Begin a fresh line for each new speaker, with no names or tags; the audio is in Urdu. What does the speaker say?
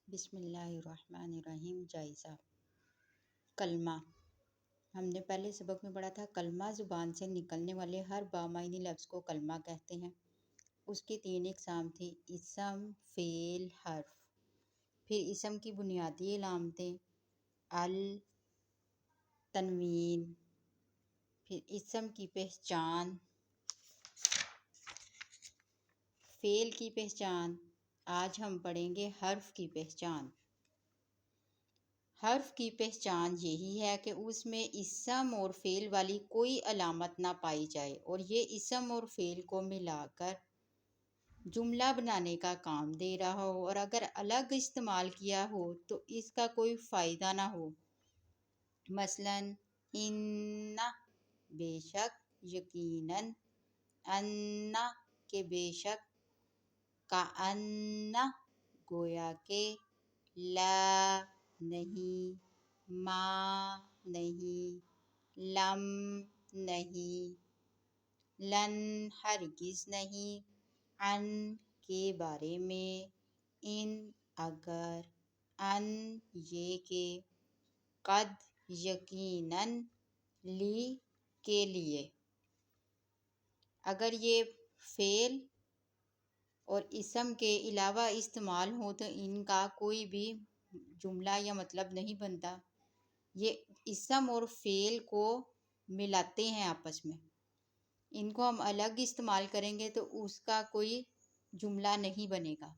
بسم اللہ الرحمن الرحیم۔ جائزہ کلمہ۔ ہم نے پہلے سبق میں پڑھا تھا کلمہ زبان سے نکلنے والے ہر بامعنی لفظ کو کلمہ کہتے ہیں۔ اس کی 3 اقسام تھی: اسم، فعل، حرف۔ پھر اسم کی بنیادی علامتیں ال، تنوین۔ پھر اسم کی پہچان، فعل کی پہچان۔ آج ہم پڑھیں گے حرف کی پہچان۔ حرف کی پہچان یہی ہے کہ اس میں اسم اور فعل والی کوئی علامت نہ پائی جائے اور یہ اسم اور فعل کو ملا کر جملہ بنانے کا کام دے رہا ہو، اور اگر الگ استعمال کیا ہو تو اس کا کوئی فائدہ نہ ہو۔ مثلاً ان بے شک، یقیناً، ان کہ بے شک، کأن گویا کہ، لا نہیں، ما نہیں، لم نہیں، لن ہرگز نہیں، ان کے بارے میں، ان اگر، ان یہ کہ، قد یقیناً، لی کے لیے۔ اگر یہ فعل اور اسم کے علاوہ استعمال ہوں تو ان کا کوئی بھی جملہ یا مطلب نہیں بنتا۔ یہ اسم اور فعل کو ملاتے ہیں آپس میں۔ ان کو ہم الگ استعمال کریں گے تو اس کا کوئی جملہ نہیں بنے گا۔